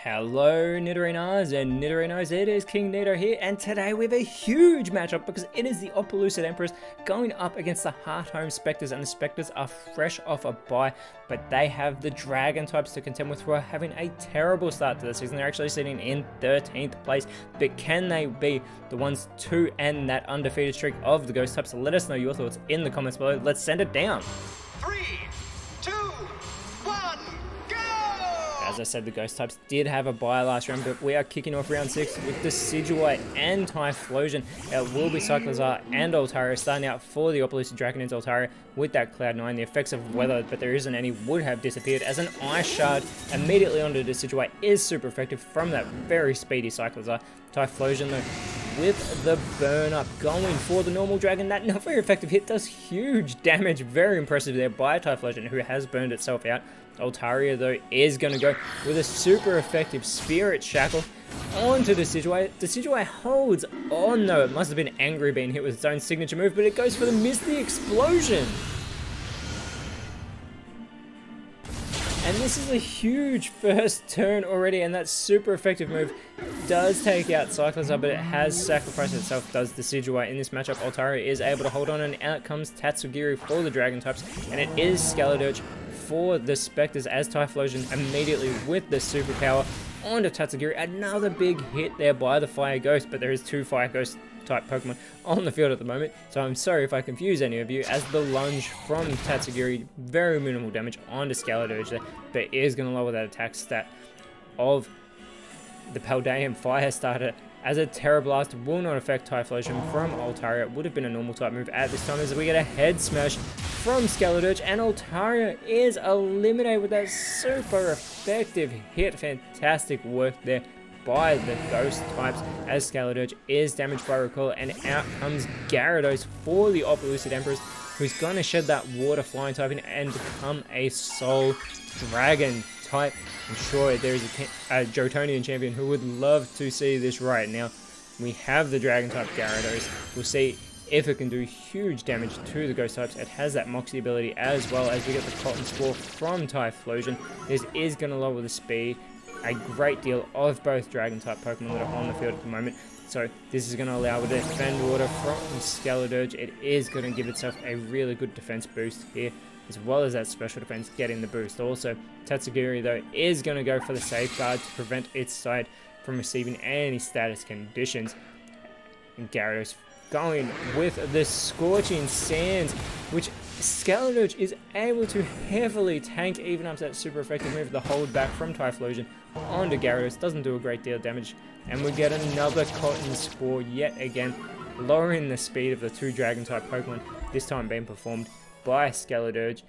Hello Nidorinas and Nidorinos, it is KingNido here, and today we have a huge matchup because it is the Opaloosid Emperors going up against the Hearthome Spectres, and the Spectres are fresh off a bye, but they have the Dragon types to contend with, who are having a terrible start to the season. They're actually sitting in 13th place, but can they be the ones to end that undefeated streak of the Ghost types? Let us know your thoughts in the comments below. Let's send it down. 3, 2, 1, go! As I said, the Ghost types did have a bye last round, but we are kicking off round 6 with Decidueye and Typhlosion. It will be Cyclizar and Altaria starting out for the Opaloosid Dragonins. Altaria with that Cloud9. The effects of weather, but there isn't any, would have disappeared, as an Ice Shard immediately onto Decidueye is super effective from that very speedy Cyclizar. Typhlosion though, with the burn up, going for the normal dragon. That not very effective hit does huge damage. Very impressive there by Typhlosion, who has burned itself out. Altaria though is going to go with a super effective Spirit Shackle onto Decidueye. Decidueye holds on though. It must have been angry being hit with its own signature move, but it goes for the Misty Explosion. And this is a huge first turn already, and that super effective move does take out Cyclizar, but it has sacrificed itself, does Decidueye in this matchup. Altaria is able to hold on, and out comes Tatsugiri for the Dragon types, and it is Skeledirge for the Spectres, as Typhlosion immediately with the superpower onto Tatsugiri. Another big hit there by the Fire Ghost, but there is two Fire Ghost type Pokemon on the field at the moment, so I'm sorry if I confuse any of you, as the lunge from Tatsugiri, very minimal damage onto Skeledirge there, but it is going to lower that attack stat of the Paldean Fire Starter, as a Terra Blast will not affect Typhlosion from Altaria. It would have been a normal type move at this time, as we get a Head Smash from Skeledirge, and Altaria is eliminated with that super effective hit. Fantastic work there by the Ghost types, as Skeledirge is damaged by Recoil, and out comes Gyarados for the Opaloosid Emperors, who's going to shed that Water Flying typing and become a Soul Dragon type. I'm sure there is a Jotonian champion who would love to see this right now. We have the Dragon type Gyarados. We'll see if it can do huge damage to the Ghost types. It has that Moxie ability, as well as we get the Cotton Spore from Typhlosion. This is going to lower the speed a great deal of both Dragon type Pokemon that are on the field at the moment. So this is going to allow the Defend Water from Skeledirge. It is going to give itself a really good defense boost here, as well as that special defense getting the boost. Also, Tatsugiri though is going to go for the Safeguard to prevent its side from receiving any status conditions. And Gyarados going with the Scorching Sands, which Skeledirge is able to heavily tank, even up to that super effective move, the hold back from Typhlosion onto Gyarados. Doesn't do a great deal of damage, and we get another Cotton Spore yet again, lowering the speed of the two Dragon type Pokemon, this time being performed by Skeledirge.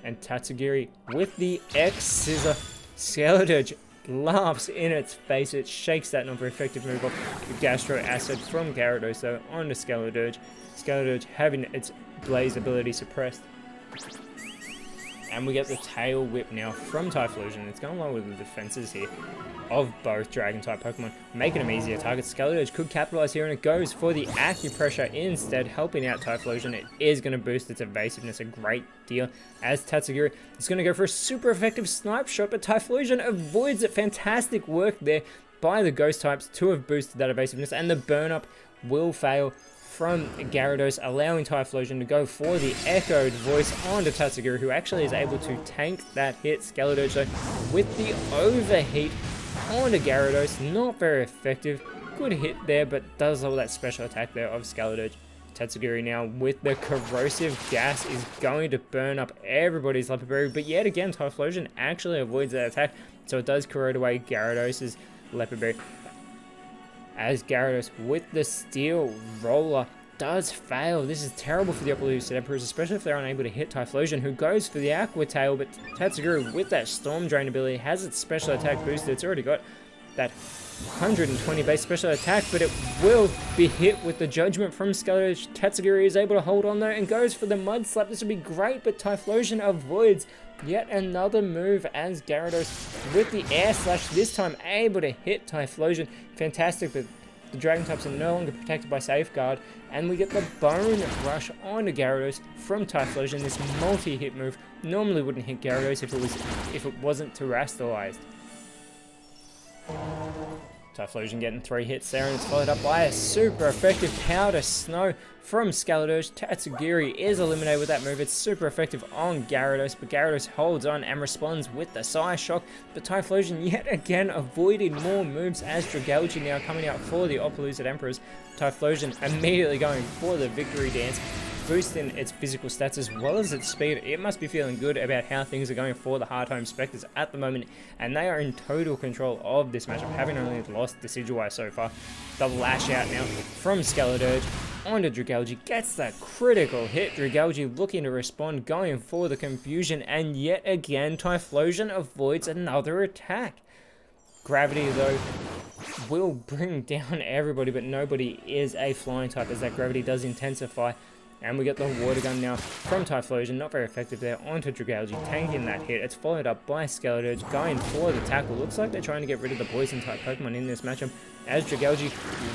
And Tatsugiri with the X-Scissor. Skeledirge laughs in its face. It shakes that not very effective move off the Gastro Acid from Gyarados though onto Skeledirge. Skeledirge having its Blaze ability suppressed. And we get the Tail Whip now from Typhlosion. It's going to lower the defenses here of both Dragon type Pokemon, making them easier targets. Skeledirge could capitalize here, and it goes for the Acupressure instead, helping out Typhlosion. It is going to boost its evasiveness a great deal, as Tatsugiri is going to go for a super effective Snipe Shot, but Typhlosion avoids it. Fantastic work there by the Ghost types to have boosted that evasiveness, and the Burn Up will fail from Gyarados, allowing Typhlosion to go for the Echoed Voice onto Tatsugiri, who actually is able to tank that hit. Skeledirge though with the Overheat onto Gyarados, not very effective. Good hit there, but does all that special attack there of Skeledirge. Tatsugiri now with the Corrosive Gas is going to burn up everybody's Leopard Berry, but yet again Typhlosion actually avoids that attack, so it does corrode away Gyarados' Leopard Berry, as Gyarados with the Steel Roller does fail. This is terrible for the Opaloosid Emperors, especially if they're unable to hit Typhlosion, who goes for the Aqua Tail, but Tatsugiri with that Storm Drain ability has its special attack boosted. It's already got that 120 base special attack, but it will be hit with the Judgment from Skeledirge. Tatsugiri is able to hold on though and goes for the Mud Slap. This would be great, but Typhlosion avoids yet another move, as Gyarados with the Air Slash, this time able to hit Typhlosion. Fantastic, but the Dragon types are no longer protected by Safeguard, and we get the Bone Rush onto Gyarados from Typhlosion. This multi-hit move normally wouldn't hit Gyarados if it wasn't terastallized. Typhlosion getting 3 hits there, and it's followed up by a super effective Powder Snow from Skeledirge. Tatsugiri is eliminated with that move. It's super effective on Gyarados, but Gyarados holds on and responds with the Psyshock. But Typhlosion yet again avoiding more moves as Dragalge now coming out for the Opeloused Emperors. Typhlosion immediately going for the victory dance, boosting its physical stats as well as its speed. It must be feeling good about how things are going for the Hard Home Spectres at the moment, and they are in total control of this matchup, having only lost Decidueye so far. The lash out now from Skeledirge onto Dragalge, gets that critical hit. Dragalge looking to respond, going for the confusion, and yet again Typhlosion avoids another attack. Gravity though will bring down everybody, but nobody is a flying type as that gravity does intensify. And we get the Water Gun now from Typhlosion, not very effective there, onto Dragalge, tanking that hit. It's followed up by Skeledirge, going for the tackle. Looks like they're trying to get rid of the Poison-type Pokemon in this matchup, as Dragalge,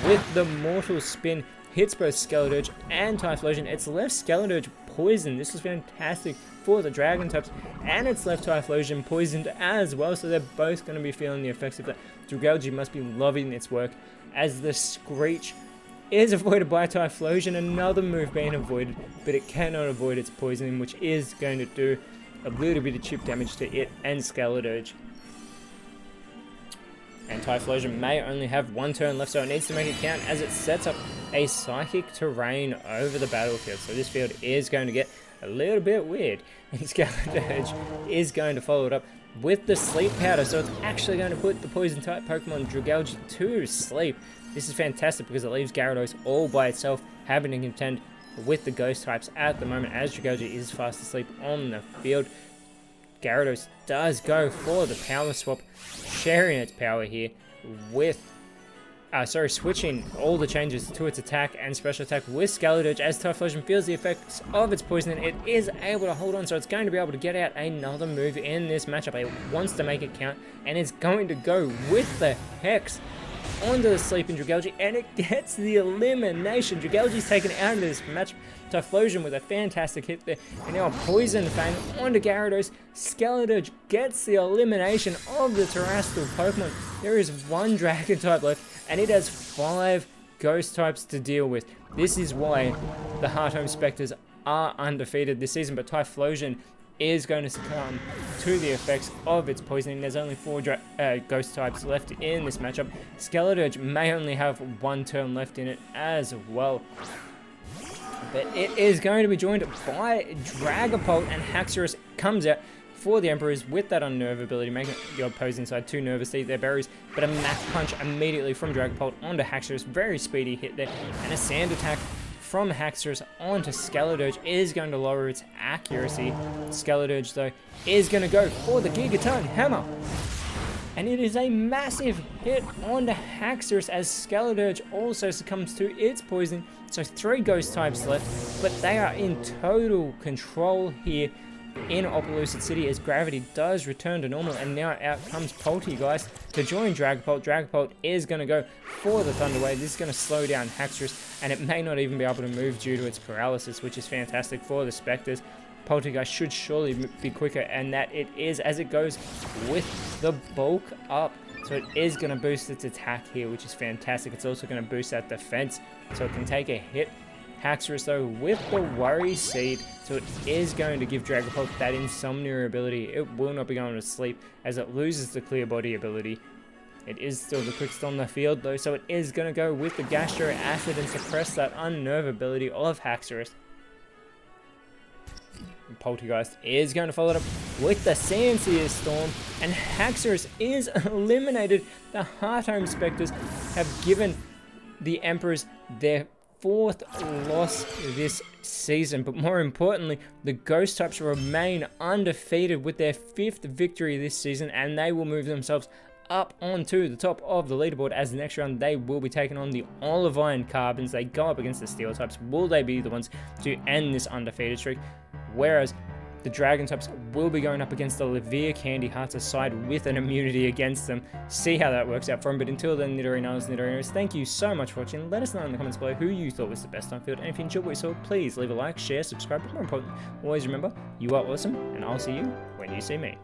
with the Mortal Spin, hits both Skeledirge and Typhlosion. It's left Skeledirge poisoned. This is fantastic for the Dragon types, and it's left Typhlosion poisoned as well, so they're both going to be feeling the effects of that. Dragalge must be loving its work, as the Screech is avoided by Typhlosion, another move being avoided, but it cannot avoid its poisoning, which is going to do a little bit of chip damage to it and Skeledirge. And Typhlosion may only have 1 turn left, so it needs to make it count as it sets up a Psychic Terrain over the battlefield. So this field is going to get a little bit weird, and Skeledirge is going to follow it up with the Sleep Powder, so it's actually going to put the Poison-type Pokemon Dragalge to sleep. This is fantastic because it leaves Gyarados all by itself, having to contend with the Ghost types at the moment, as Dragalge is fast asleep on the field. Gyarados does go for the Power Swap, sharing its power here with, switching all the changes to its attack and special attack with Skeledirge. As Typhlosion feels the effects of its poisoning, it is able to hold on, so it's going to be able to get out another move in this matchup. It wants to make it count, and it's going to go with the Hex onto the sleeping Dragalge, and it gets the elimination. Dragalge's taken out of this match. Typhlosion with a fantastic hit there, and now a Poison Fang onto Gyarados. Skeledirge gets the elimination of the terrestrial Pokemon. There is 1 Dragon type left, and it has 5 Ghost types to deal with. This is why the Hard Home Spectres are undefeated this season, but Typhlosion is going to succumb to the effects of its poisoning. There's only 4 Ghost types left in this matchup. Skeledirge may only have 1 turn left in it as well. But it is going to be joined by Dragapult, and Haxorus comes out for the Emperors with that Unnerve ability, making the opposing side too nervous to eat their berries. But a Mach Punch immediately from Dragapult onto Haxorus, very speedy hit there, and a Sand Attack from Haxorus onto Skeledirge is going to lower its accuracy. Skeledirge though is going to go for the Gigaton Hammer, and it is a massive hit onto Haxorus as Skeledirge also succumbs to its poison. So 3 Ghost types left, but they are in total control here in Opeloused City as gravity does return to normal, and now out comes Poltegeist to join Dragapult. Dragapult is going to go for the Thunder Wave. This is going to slow down Haxorus, and it may not even be able to move due to its paralysis, which is fantastic for the Spectres. Poltegeist should surely be quicker, and that it is, as it goes with the bulk up. So it is going to boost its attack here, which is fantastic. It's also going to boost that defense, so it can take a hit. Haxorus though with the Worry Seed, so it is going to give Dragapult that Insomnia ability. It will not be going to sleep as it loses the Clear Body ability. It is still the quickest on the field though, so it is going to go with the Gastro Acid and suppress that Unnerve ability of Haxorus. Poltegeist is going to follow it up with the Sandsear Storm, and Haxorus is eliminated. The Hard Home Spectres have given the Emperors their 4th loss this season, but more importantly, the Ghost types remain undefeated with their 5th victory this season, and they will move themselves up onto the top of the leaderboard as the next round they will be taking on the Olivine Carbons. They go up against the Steel types. Will they be the ones to end this undefeated streak? Whereas the Dragon types will be going up against the Levere Candy Hearts, a side with an immunity against them. See how that works out for them. But until then, Nidorinos, Nidorinos, thank you so much for watching. Let us know in the comments below who you thought was the best on field. And if you enjoyed what you saw, please leave a like, share, subscribe. But more important, always remember, you are awesome, and I'll see you when you see me.